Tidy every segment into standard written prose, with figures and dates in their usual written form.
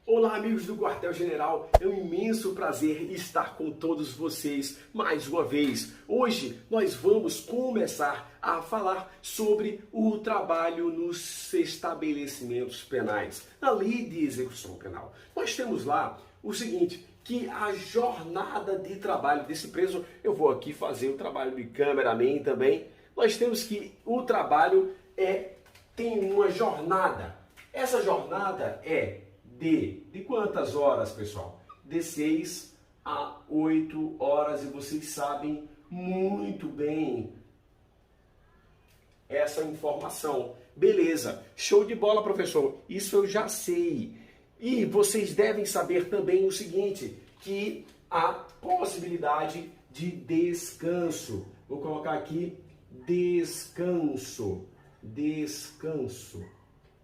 Olá, amigos do Quartel General, é um imenso prazer estar com todos vocês mais uma vez. Hoje nós vamos começar a falar sobre o trabalho nos estabelecimentos penais, na lei de execução penal. Nós temos lá o seguinte, que a jornada de trabalho desse preso, eu vou aqui fazer o trabalho de cameraman também, nós temos que o trabalho tem uma jornada. Essa jornada é de quantas horas, pessoal? De 6 a 8 horas, e vocês sabem muito bem essa informação. Beleza, show de bola, professor, isso eu já sei. E vocês devem saber também o seguinte, que há possibilidade de descanso. Vou colocar aqui descanso,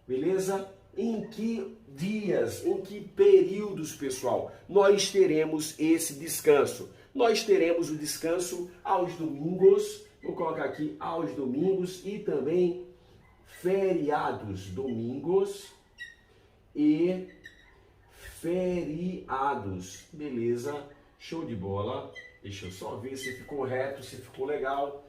beleza? Em que dias, em que períodos, pessoal, nós teremos esse descanso? Nós teremos o descanso aos domingos, vou colocar aqui aos domingos e também feriados, domingos e feriados, beleza? Show de bola. Deixa eu só ver se ficou reto, se ficou legal.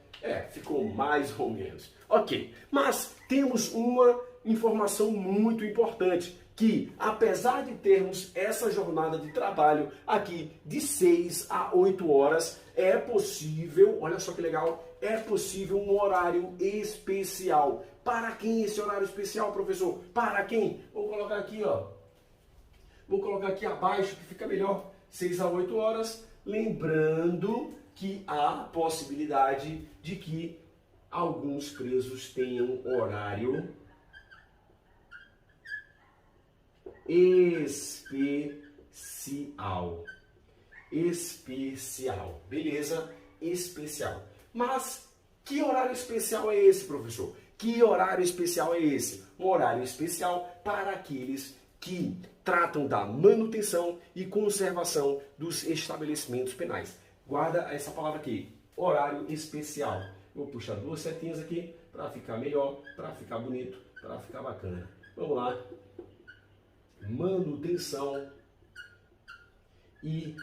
Ficou mais ou menos. Ok, mas temos uma informação muito importante, que apesar de termos essa jornada de trabalho aqui de 6 a 8 horas, é possível, olha só que legal, é possível um horário especial. Para quem esse horário especial, professor? Para quem? Vou colocar aqui, ó. Vou colocar aqui abaixo que fica melhor, 6 a 8 horas, lembrando que há possibilidade de que alguns presos tenham horário especial, beleza? Especial. Mas que horário especial é esse, professor? Que horário especial é esse? Um horário especial para aqueles que tratam da manutenção e conservação dos estabelecimentos penais. Guarda essa palavra aqui, horário especial. Vou puxar duas setinhas aqui para ficar melhor, para ficar bonito, para ficar bacana. Vamos lá. Manutenção e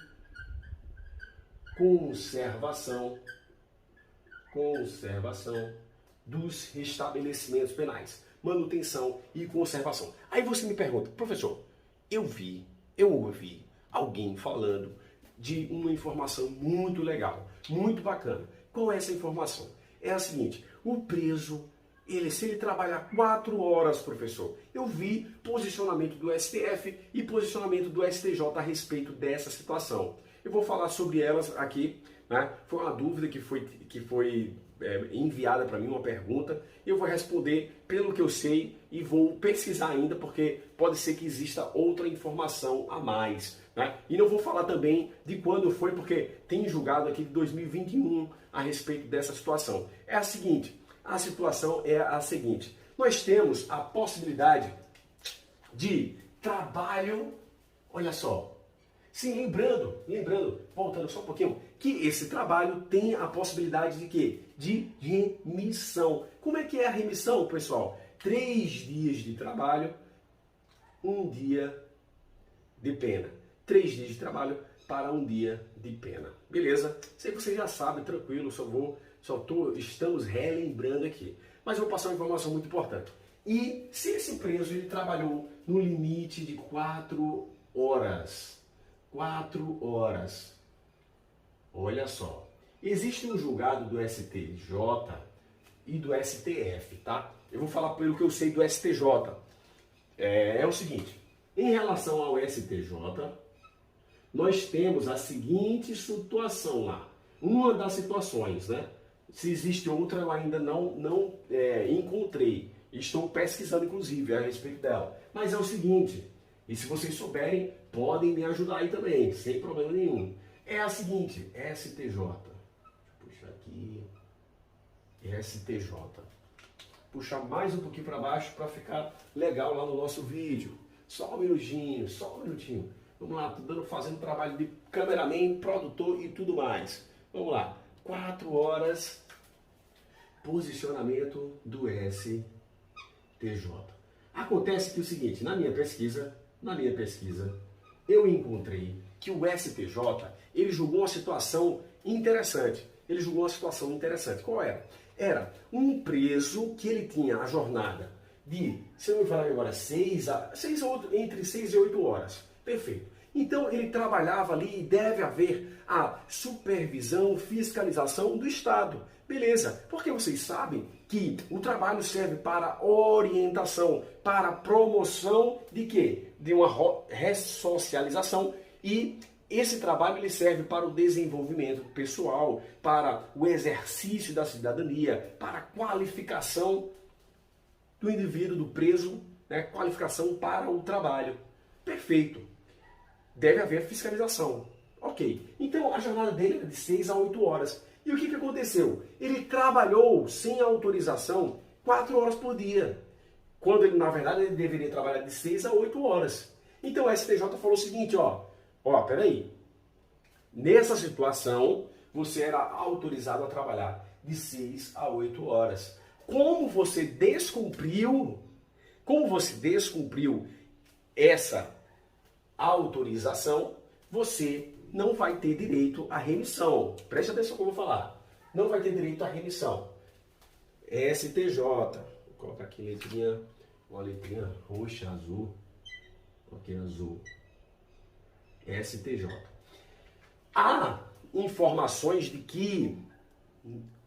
conservação dos estabelecimentos penais. Manutenção e conservação. Aí você me pergunta, professor, eu ouvi alguém falando de uma informação muito legal, muito bacana. Qual é essa informação? É a seguinte, o preso, se ele trabalhar 4 horas, professor, eu vi posicionamento do STF e posicionamento do STJ a respeito dessa situação. Eu vou falar sobre elas aqui, né? Foi uma dúvida que foi enviada para mim, uma pergunta. Eu vou responder pelo que eu sei e vou pesquisar ainda, porque pode ser que exista outra informação a mais, né? E não vou falar também de quando foi, porque tem julgado aqui de 2021 a respeito dessa situação. É a seguinte, a situação é a seguinte, nós temos a possibilidade de trabalho, olha só, sim, lembrando, voltando só um pouquinho, que esse trabalho tem a possibilidade de quê? De remissão. Como é que é a remissão, pessoal? 3 dias de trabalho, 1 dia de pena. 3 dias de trabalho para 1 dia de pena. Beleza? Sei que você já sabe, tranquilo, estamos relembrando aqui. Mas eu vou passar uma informação muito importante. E se esse preso ele trabalhou no limite de 4 horas, 4 horas. Olha só, existe um julgado do STJ e do STF, tá? Eu vou falar pelo que eu sei do STJ. É o seguinte, em relação ao STJ, nós temos a seguinte situação lá. Uma das situações, né? Se existe outra, eu ainda não encontrei. Estou pesquisando, inclusive, a respeito dela. Mas é o seguinte, e se vocês souberem, podem me ajudar aí também, sem problema nenhum. É a seguinte, STJ. Deixa eu puxar aqui. STJ. Puxar mais um pouquinho para baixo para ficar legal lá no nosso vídeo. Só um minutinho. Vamos lá, fazendo trabalho de cameraman, produtor e tudo mais. Vamos lá. 4 horas, posicionamento do STJ. Acontece que o seguinte, na minha pesquisa, na minha pesquisa, eu encontrei que o STJ, ele julgou uma situação interessante. Ele julgou uma situação interessante. Qual era? Era um preso que ele tinha a jornada de, se eu não me falar agora, entre 6 e 8 horas. Perfeito. Então ele trabalhava ali e deve haver a supervisão, fiscalização do Estado. Beleza, porque vocês sabem que o trabalho serve para orientação, para promoção de quê? De uma ressocialização, e esse trabalho ele serve para o desenvolvimento pessoal, para o exercício da cidadania, para a qualificação do indivíduo, do preso, né? Qualificação para o trabalho. Perfeito. Deve haver fiscalização. Ok. Então a jornada dele era de 6 a 8 horas. E o que aconteceu? Ele trabalhou sem autorização 4 horas por dia. Quando ele, na verdade, ele deveria trabalhar de 6 a 8 horas. Então o STJ falou o seguinte, peraí. Nessa situação, você era autorizado a trabalhar de 6 a 8 horas. Como você descumpriu essa autorização, você não vai ter direito à remissão. Preste atenção no que eu vou falar. Não vai ter direito à remissão. STJ. Vou colocar aqui uma letrinha roxa, azul. Aqui azul. STJ. Há informações de que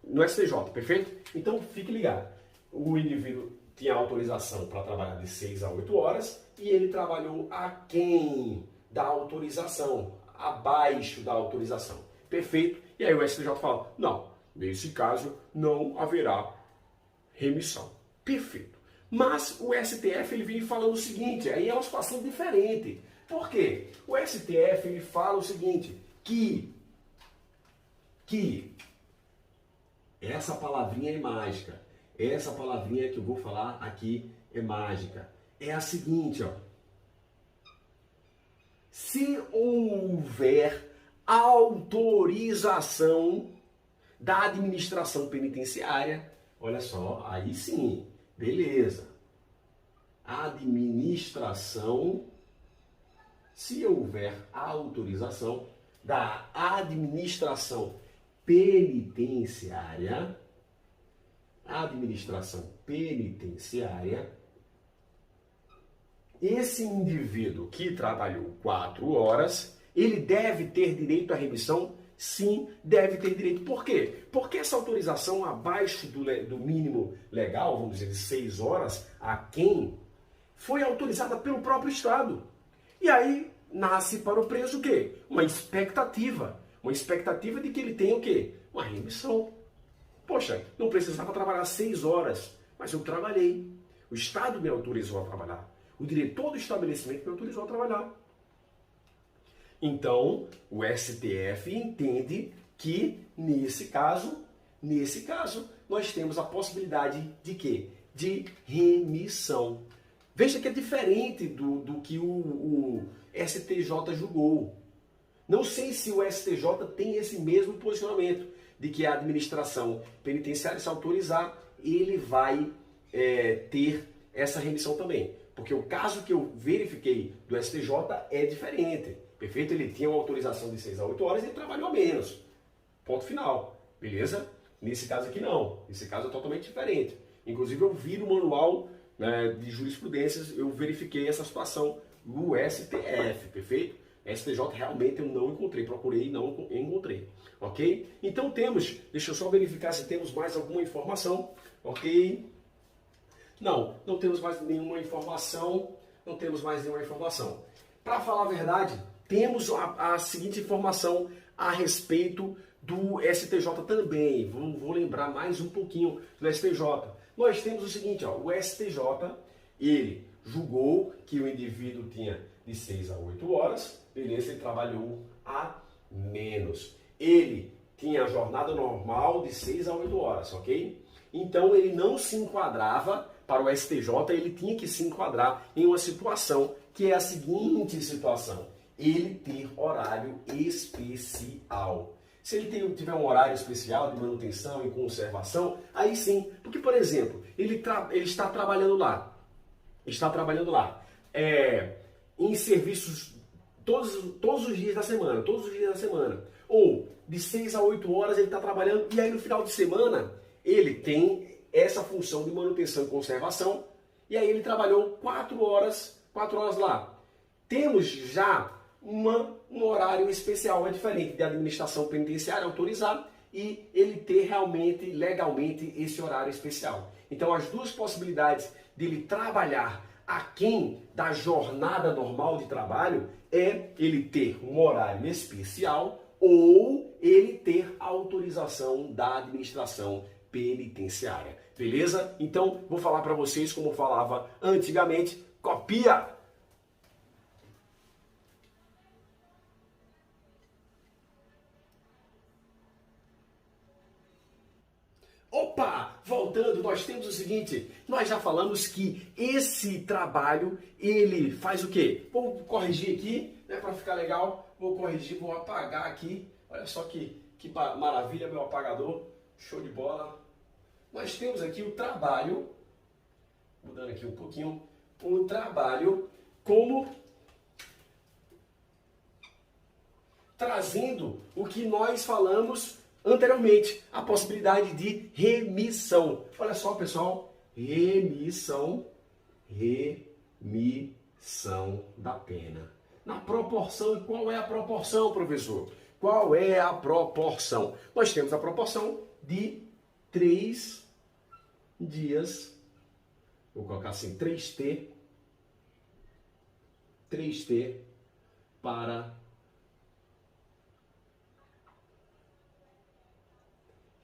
no STJ, perfeito? Então fique ligado. O indivíduo tinha autorização para trabalhar de 6 a 8 horas e ele trabalhou aquém da autorização, abaixo da autorização. Perfeito? E aí o STJ fala, não, nesse caso não haverá remissão. Perfeito. Mas o STF ele vem falando o seguinte, aí é uma situação diferente. Por quê? O STF ele fala o seguinte, que essa palavrinha é mágica. Essa palavrinha que eu vou falar aqui é mágica. É a seguinte, se houver autorização da administração penitenciária, olha só, aí sim, beleza. Administração, se houver autorização da administração penitenciária, esse indivíduo que trabalhou 4 horas, ele deve ter direito à remissão? Sim, deve ter direito. Por quê? Porque essa autorização abaixo do mínimo legal, vamos dizer, de 6 horas, a quem foi autorizada pelo próprio Estado. E aí nasce para o preso o quê? Uma expectativa. Uma expectativa de que ele tenha o quê? Uma remissão. Poxa, não precisava trabalhar 6 horas, mas eu trabalhei. O Estado me autorizou a trabalhar. O diretor do estabelecimento me autorizou a trabalhar. Então, o STF entende que, nesse caso, nós temos a possibilidade de quê? De remissão. Veja que é diferente do que o STJ julgou. Não sei se o STJ tem esse mesmo posicionamento, de que a administração penitenciária, se autorizar, ele vai ter essa remissão também. Porque o caso que eu verifiquei do STJ é diferente. Perfeito? Ele tinha uma autorização de 6 a 8 horas e ele trabalhou a menos. Ponto final. Beleza? Nesse caso aqui não. Nesse caso é totalmente diferente. Inclusive eu vi no manual, né, de jurisprudências, eu verifiquei essa situação no STF. Perfeito? STJ realmente eu não encontrei. Procurei e não encontrei. Ok? Então temos, deixa eu só verificar se temos mais alguma informação. Ok? Não temos mais nenhuma informação. Não temos mais nenhuma informação. Para falar a verdade, temos a seguinte informação a respeito do STJ também. Vou lembrar mais um pouquinho do STJ. Nós temos o seguinte, o STJ, ele julgou que o indivíduo tinha de 6 a 8 horas, beleza, ele trabalhou a menos. Ele tinha a jornada normal de 6 a 8 horas, ok? Então ele não se enquadrava, para o STJ, ele tinha que se enquadrar em uma situação que é a seguinte situação: ele ter horário especial. Se ele tiver um horário especial de manutenção e conservação, aí sim, porque, por exemplo, ele está trabalhando lá, em serviços todos os dias da semana, ou de 6 a 8 horas ele está trabalhando, e aí no final de semana ele tem essa função de manutenção e conservação, e aí ele trabalhou 4 horas lá. Temos já um horário especial, é diferente de administração penitenciária autorizar e ele ter realmente, legalmente, esse horário especial. Então as duas possibilidades dele trabalhar aquém da jornada normal de trabalho é ele ter um horário especial ou ele ter autorização da administração penitenciária. Beleza? Então vou falar para vocês como falava antigamente, copia! Opa! Voltando, nós temos o seguinte, nós já falamos que esse trabalho, ele faz o quê? Vou corrigir aqui, né, para ficar legal, vou corrigir, vou apagar aqui, olha só que maravilha, meu apagador, show de bola. Nós temos aqui o trabalho, mudando aqui um pouquinho, o trabalho como trazendo o que nós falamos anteriormente, a possibilidade de remissão. Olha só, pessoal, remissão da pena. Na proporção, qual é a proporção, professor? Qual é a proporção? Nós temos a proporção de 3 dias, vou colocar assim, 3T para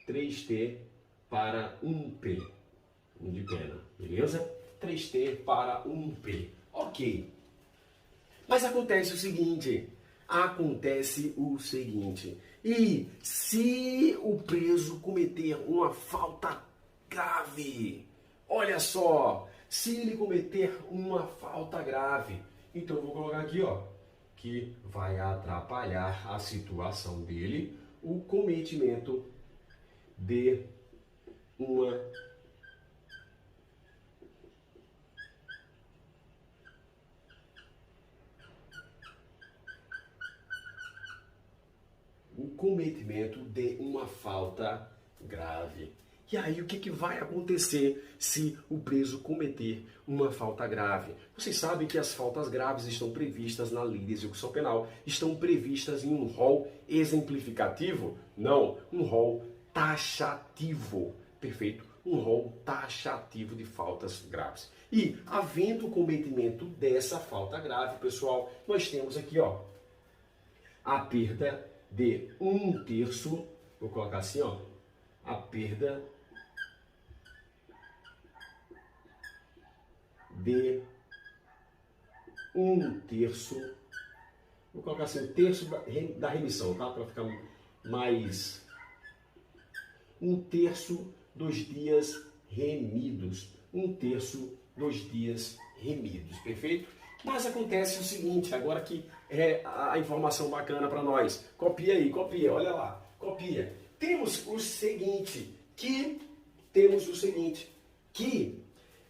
3T para 1P, de pena, beleza? 3T para 1P, ok. Mas acontece o seguinte, e se o preso cometer uma falta grave, olha só, se ele cometer uma falta grave, então eu vou colocar aqui, ó, que vai atrapalhar a situação dele, o cometimento de uma falta grave. E aí o que vai acontecer se o preso cometer uma falta grave? Vocês sabem que as faltas graves estão previstas na Lei de Execução Penal, estão previstas em um rol exemplificativo? Não, um rol taxativo, perfeito? Um rol taxativo de faltas graves. E, havendo o cometimento dessa falta grave, pessoal, nós temos aqui, ó, a perda de 1/3, vou colocar assim, ó, a perda de 1/3, vou colocar assim, 1/3 da remissão, tá? Para ficar mais... 1/3 dos dias remidos. 1/3 dos dias remidos, perfeito? Mas acontece o seguinte, agora que é a informação bacana para nós. Copia aí, copia, olha lá, copia. Temos o seguinte, que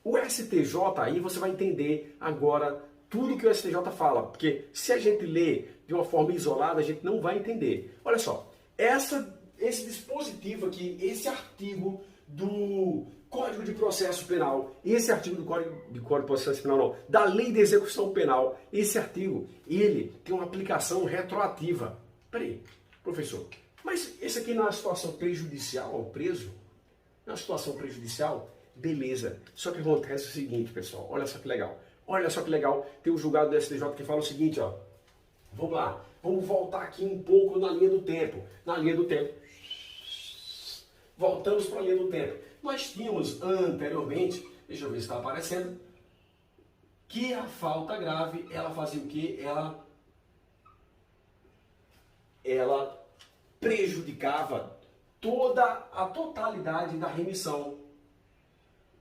o STJ, aí você vai entender agora tudo que o STJ fala, porque se a gente lê de uma forma isolada, a gente não vai entender. Olha só, esse dispositivo aqui, esse artigo do Código de Processo Penal, esse artigo do Código de Processo Penal, não, da Lei de Execução Penal, esse artigo, ele tem uma aplicação retroativa. Peraí, professor, mas esse aqui na situação prejudicial ao preso, na situação prejudicial, beleza. Só que acontece o seguinte, pessoal, olha só que legal, tem um julgado do STJ que fala o seguinte, ó, vamos lá, vamos voltar aqui um pouco na linha do tempo, voltamos para a linha do tempo. Nós tínhamos anteriormente, deixa eu ver se está aparecendo, que a falta grave, ela fazia o quê? Ela prejudicava toda a totalidade da remissão.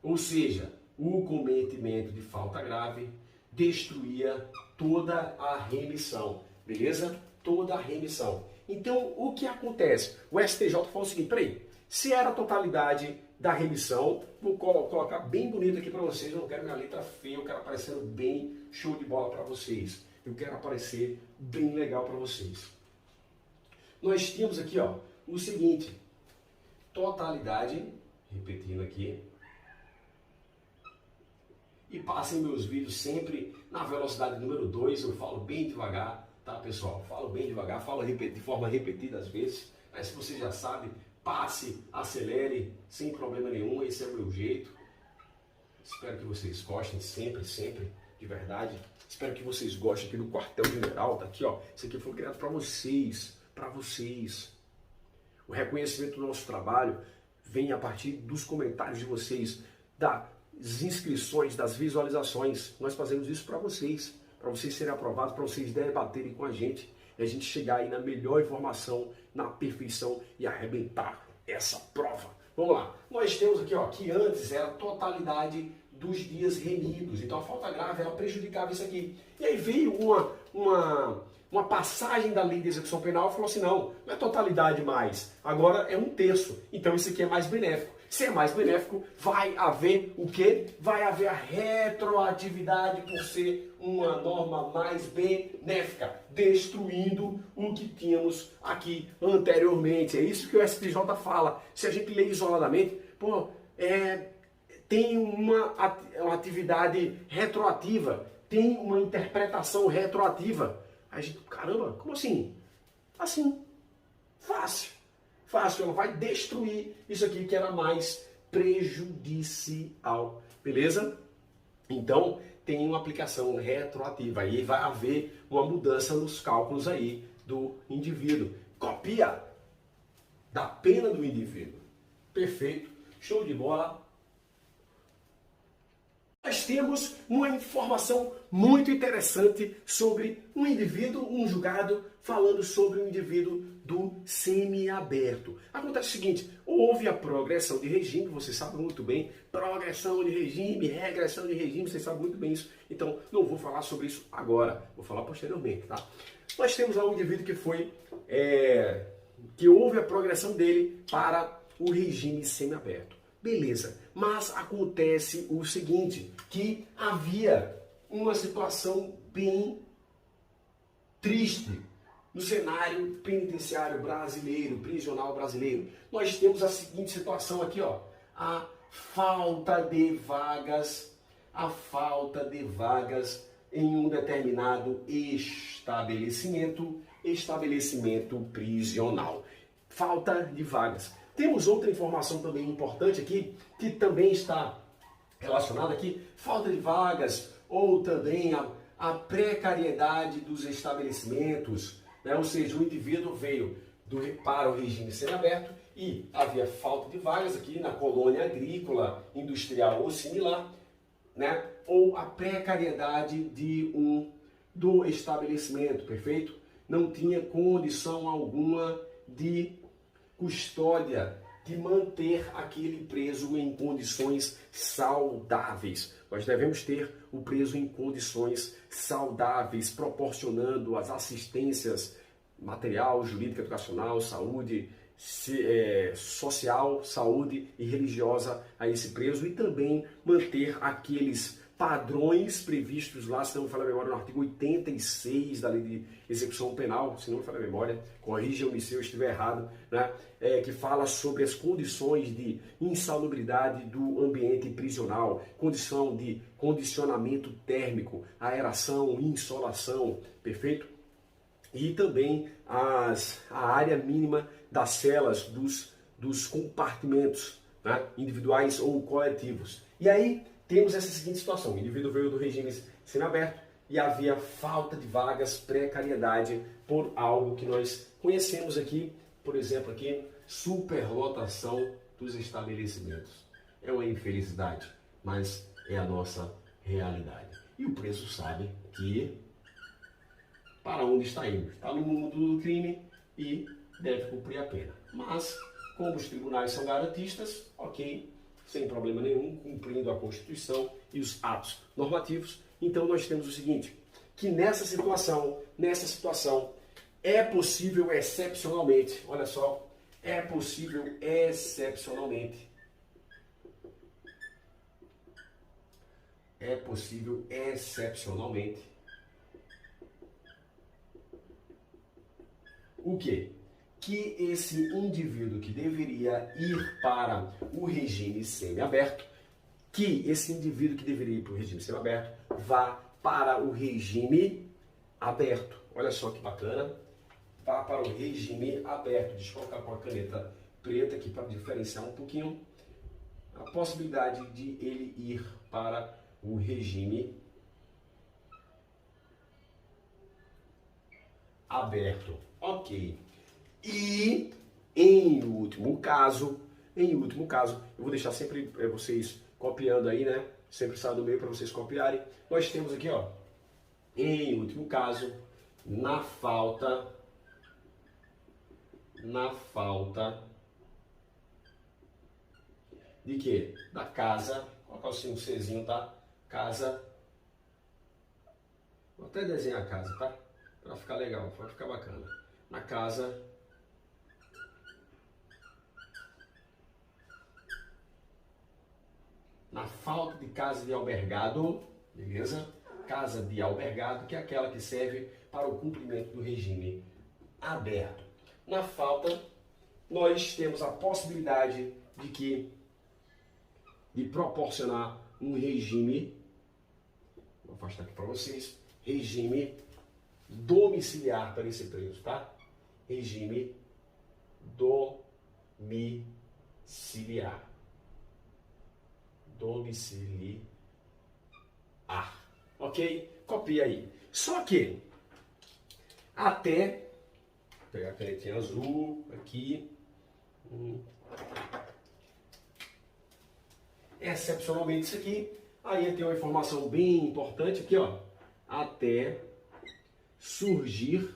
Ou seja, o cometimento de falta grave destruía toda a remissão, beleza? Toda a remissão. Então, o que acontece? O STJ falou o seguinte, peraí, se era a totalidade da remissão, vou colocar bem bonito aqui para vocês, eu não quero minha letra feia, eu quero aparecendo bem show de bola para vocês. Eu quero aparecer bem legal para vocês. Nós temos aqui, ó, o seguinte, totalidade, repetindo aqui, e passem meus vídeos sempre na velocidade número 2, eu falo bem devagar, tá pessoal? Falo bem devagar, falo de forma repetida às vezes, mas se você já sabe, passe, acelere, sem problema nenhum, esse é o meu jeito. Espero que vocês gostem sempre, sempre, de verdade. Espero que vocês gostem aqui do quartel-general, tá aqui, ó. Isso aqui foi criado para vocês, para vocês. O reconhecimento do nosso trabalho vem a partir dos comentários de vocês, das inscrições, das visualizações. Nós fazemos isso para vocês serem aprovados, para vocês debaterem com a gente, e a gente chegar aí na melhor informação, na perfeição e arrebentar essa prova. Vamos lá. Nós temos aqui, ó, que antes era a totalidade dos dias remidos. Então a falta grave ela prejudicava isso aqui. E aí veio uma passagem da lei de execução penal e falou assim, não é totalidade mais, agora é 1/3. Então isso aqui é mais benéfico. Se é mais benéfico, vai haver o quê? Vai haver a retroatividade por ser uma norma mais benéfica, destruindo o que tínhamos aqui anteriormente. É isso que o STJ fala. Se a gente lê isoladamente, pô, tem uma atividade retroativa, tem uma interpretação retroativa. Aí a gente, caramba, como assim? Assim, fácil. Fácil, ela vai destruir isso aqui que era mais prejudicial, beleza? Então, tem uma aplicação retroativa, aí vai haver uma mudança nos cálculos aí do indivíduo. Copia da pena do indivíduo. Perfeito, show de bola. Nós temos uma informação muito interessante sobre um indivíduo, um julgado, falando sobre um indivíduo do semiaberto. Acontece o seguinte, houve a progressão de regime, você sabe muito bem, progressão de regime, regressão de regime, você sabe muito bem isso. Então, não vou falar sobre isso agora, vou falar posteriormente, tá? Nós temos lá um indivíduo que foi, que houve a progressão dele para o regime semiaberto. Beleza, mas acontece o seguinte, que havia uma situação bem triste no cenário penitenciário brasileiro, prisional brasileiro. Nós temos a seguinte situação aqui, ó, a falta de vagas em um determinado estabelecimento prisional. Falta de vagas. Temos outra informação também importante aqui, que também está relacionada aqui, falta de vagas ou também a precariedade dos estabelecimentos, né? Ou seja, o indivíduo veio para o regime semiaberto e havia falta de vagas aqui na colônia agrícola, industrial ou similar, né? Ou a precariedade do estabelecimento, perfeito? Não tinha condição alguma de custódia, de manter aquele preso em condições saudáveis. Nós devemos ter o preso em condições saudáveis, proporcionando as assistências material, jurídica, educacional, saúde, social, saúde e religiosa a esse preso e também manter aqueles padrões previstos lá, se não me falha a memória, no artigo 86 da Lei de Execução Penal, se não me falha a memória, corrija-me se eu estiver errado, né? Que fala sobre as condições de insalubridade do ambiente prisional, condição de condicionamento térmico, aeração, insolação, perfeito? E também a área mínima das celas, dos compartimentos, né? Individuais ou coletivos. E aí, temos essa seguinte situação, o indivíduo veio do regime semiaberto e havia falta de vagas, precariedade por algo que nós conhecemos aqui, por exemplo, aqui, superlotação dos estabelecimentos. É uma infelicidade, mas é a nossa realidade. E o preso sabe que para onde está indo? Está no mundo do crime e deve cumprir a pena. Mas, como os tribunais são garantistas, ok, sem problema nenhum, cumprindo a Constituição e os atos normativos. Então nós temos o seguinte, que nessa situação, é possível excepcionalmente, olha só, é possível excepcionalmente É possível excepcionalmente o quê? Que esse indivíduo que deveria ir para o regime semiaberto, que esse indivíduo que deveria ir para o regime semiaberto vá para o regime aberto. Olha só que bacana. Vá para o regime aberto. Deixa eu colocar com a caneta preta aqui para diferenciar um pouquinho a possibilidade de ele ir para o regime aberto. Ok. E em último caso, eu vou deixar sempre vocês copiando aí, né? Sempre sai do meio para vocês copiarem. Nós temos aqui, ó, em último caso, na falta de quê? Da casa, vou colocar assim um Czinho, tá? Casa, vou até desenhar a casa, tá? Para ficar legal, para ficar bacana. Na casa na falta de casa de albergado, beleza? Casa de albergado, que é aquela que serve para o cumprimento do regime aberto. Na falta, nós temos a possibilidade de proporcionar um regime, vou afastar aqui para vocês, regime domiciliar para esse preso, tá? Regime domiciliar. Ok? Copia aí. Só que, até, vou pegar a canetinha azul aqui, excepcionalmente isso aqui, aí tem uma informação bem importante aqui, ó, até surgir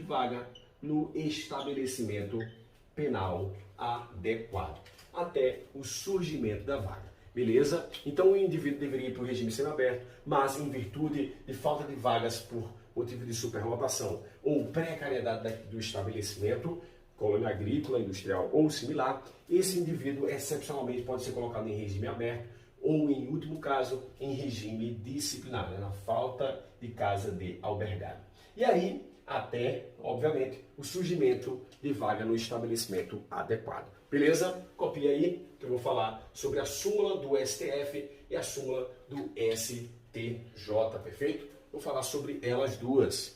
vaga no estabelecimento penal adequado. Até o surgimento da vaga. Beleza? Então o indivíduo deveria ir para o regime semiaberto, mas em virtude de falta de vagas por motivo de superlotação ou precariedade do estabelecimento, colônia agrícola, industrial ou similar, esse indivíduo excepcionalmente pode ser colocado em regime aberto ou, em último caso, em regime disciplinar, né? Na falta de casa de albergado. E aí, até, obviamente, o surgimento de vaga no estabelecimento adequado. Beleza? Copia aí, que eu vou falar sobre a súmula do STF e a súmula do STJ, perfeito? Vou falar sobre elas duas.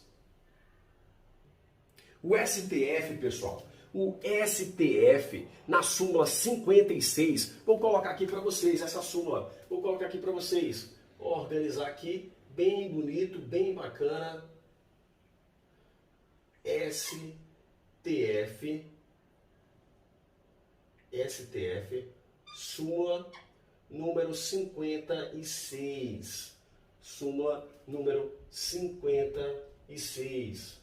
O STF, pessoal, o STF, na súmula 56, vou colocar aqui para vocês essa súmula, vou colocar aqui para vocês, vou organizar aqui, bem bonito, bem bacana. STF, súmula número 56. Súmula número 56.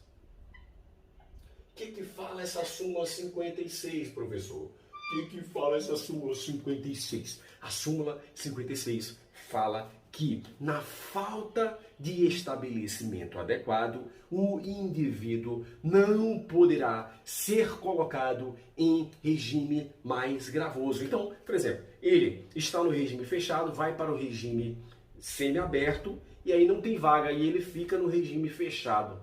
O que fala essa súmula 56, professor? O que fala essa súmula 56? A súmula 56 fala que, na falta de estabelecimento adequado, o indivíduo não poderá ser colocado em regime mais gravoso. Então, por exemplo, ele está no regime fechado, vai para o regime semiaberto e aí não tem vaga e ele fica no regime fechado.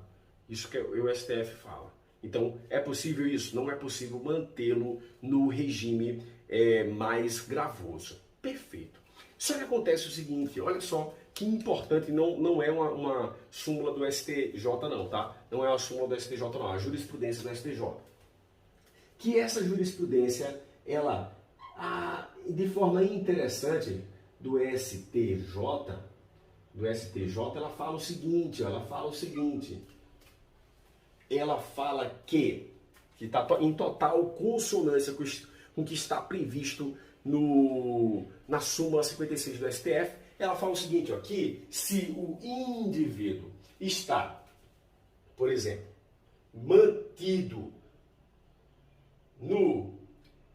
Isso que o STF fala. Então, é possível isso? Não é possível mantê-lo no regime mais gravoso. Perfeito. Só que acontece o seguinte, olha só que importante, não é uma súmula do STJ não, tá? Não é uma súmula do STJ não, é a jurisprudência do STJ. Que essa jurisprudência, ela, de forma interessante, do STJ, ela fala o seguinte, ela fala que está em total consonância com o que está previsto na súmula 56 do STF, ela fala o seguinte, ó, que se o indivíduo está, por exemplo, mantido no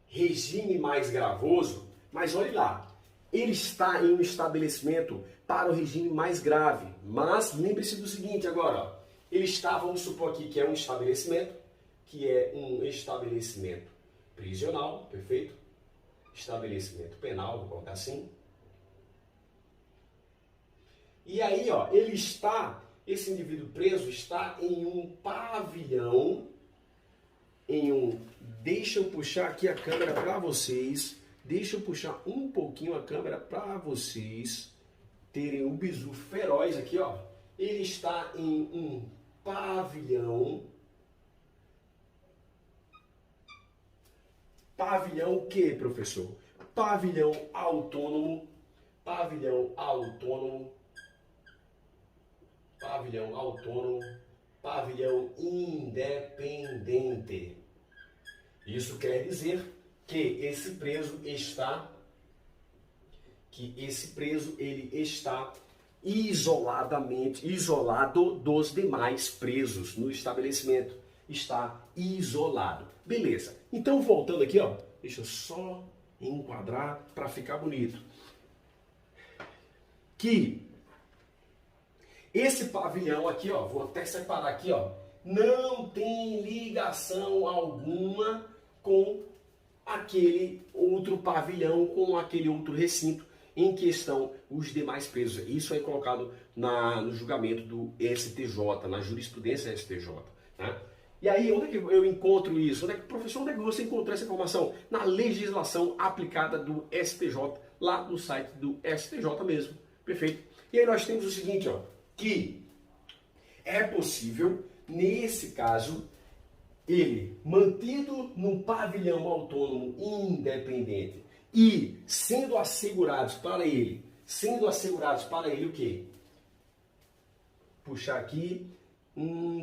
regime mais gravoso, mas olhe lá, ele está em um estabelecimento para o regime mais grave, mas lembre-se do seguinte agora, ó, ele está, vamos supor aqui que é um estabelecimento que é um estabelecimento prisional, perfeito? Estabelecimento penal, vou colocar assim. E aí, ó, esse indivíduo preso está em um pavilhão, deixa eu puxar aqui a câmera para vocês, deixa eu puxar um pouquinho a câmera para vocês terem o bizu feroz aqui, ó. Ele está em um pavilhão. Pavilhão o quê, professor? Pavilhão autônomo, pavilhão autônomo, pavilhão autônomo, pavilhão independente. Isso quer dizer que esse preso ele está isolado dos demais presos no estabelecimento. Está isolado. Beleza. Então, voltando aqui, ó, deixa eu só enquadrar para ficar bonito. Que esse pavilhão aqui, ó, vou até separar aqui, ó, não tem ligação alguma com aquele outro pavilhão, com aquele outro recinto em que estão os demais presos. Isso é colocado no julgamento do STJ, na jurisprudência STJ, né? E aí, onde é que eu encontro isso? Professor, onde é que você encontrou essa informação? Na legislação aplicada do STJ, lá no site do STJ mesmo. Perfeito? E aí nós temos o seguinte, ó, que é possível, nesse caso, ele mantido num pavilhão autônomo independente e sendo assegurados para ele o quê? Puxar aqui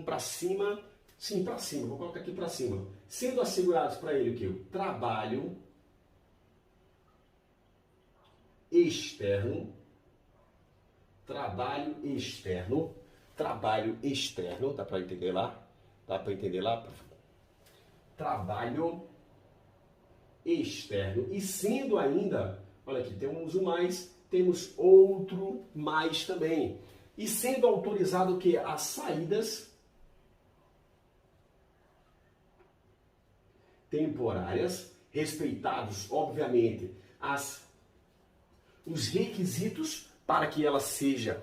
para cima. Sim, para cima, vou colocar aqui para cima. Sendo assegurados para ele o quê? O trabalho externo, trabalho externo, dá para entender lá? Trabalho externo. E sendo ainda, olha aqui, temos um mais, temos outro mais também. E sendo autorizado o quê? As saídas temporárias, respeitados, obviamente, os requisitos para que ela seja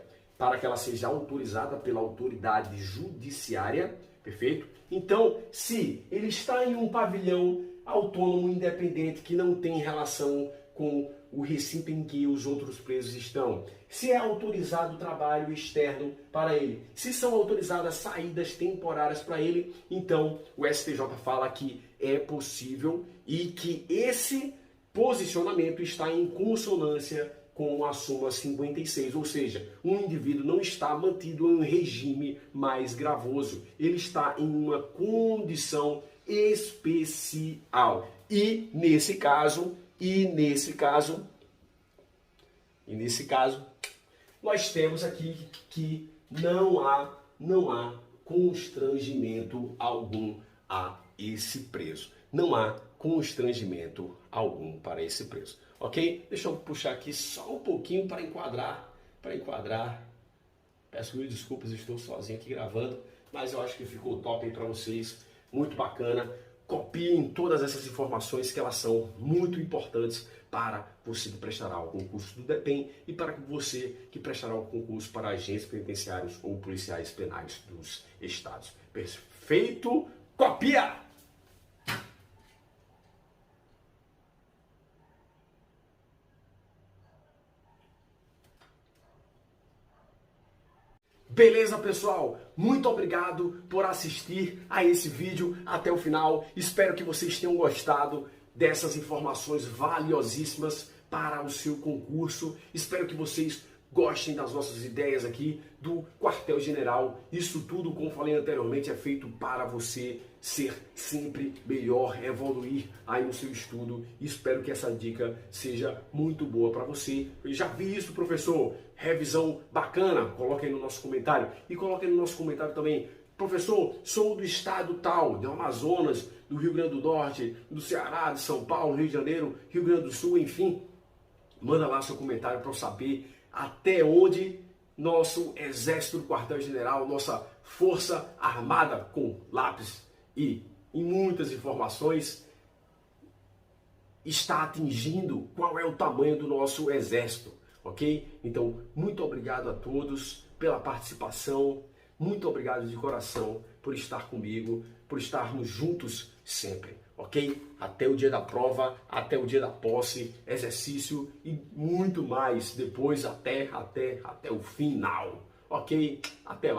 autorizada pela autoridade judiciária, perfeito? Então, se ele está em um pavilhão autônomo independente que não tem relação com o recinto em que os outros presos estão, se é autorizado o trabalho externo para ele, se são autorizadas saídas temporárias para ele, então o STJ fala que é possível e que esse posicionamento está em consonância com a súmula 56, ou seja, um indivíduo não está mantido em um regime mais gravoso, ele está em uma condição especial. E nesse caso, nós temos aqui que não há constrangimento algum a esse preso. Não há constrangimento algum para esse preso. Ok? Deixa eu puxar aqui só um pouquinho para enquadrar. Peço mil desculpas, estou sozinho aqui gravando, mas eu acho que ficou top aí para vocês. Muito bacana. Copiem todas essas informações que elas são muito importantes para você que prestará o concurso do DEPEN e para você que prestará o concurso para agentes penitenciários ou policiais penais dos estados. Perfeito? Copia! Beleza, pessoal? Muito obrigado por assistir a esse vídeo até o final. Espero que vocês tenham gostado dessas informações valiosíssimas para o seu concurso. Espero que vocês gostem das nossas ideias aqui do quartel-general. Isso tudo, como falei anteriormente, é feito para você ser sempre melhor, evoluir aí no seu estudo. Espero que essa dica seja muito boa para você. Eu já vi isso, professor. Revisão bacana? Coloque aí no nosso comentário. E coloque aí no nosso comentário também. Professor, sou do estado tal, do Amazonas, do Rio Grande do Norte, do Ceará, de São Paulo, Rio de Janeiro, Rio Grande do Sul, enfim. Manda lá seu comentário para eu saber até onde nosso Exército do Quartel-General, nossa Força Armada com lápis e em muitas informações, está atingindo qual é o tamanho do nosso exército, ok? Então, muito obrigado a todos pela participação, muito obrigado de coração por estar comigo, por estarmos juntos sempre, ok? Até o dia da prova, até o dia da posse, exercício e muito mais depois até o final, ok? Até lá.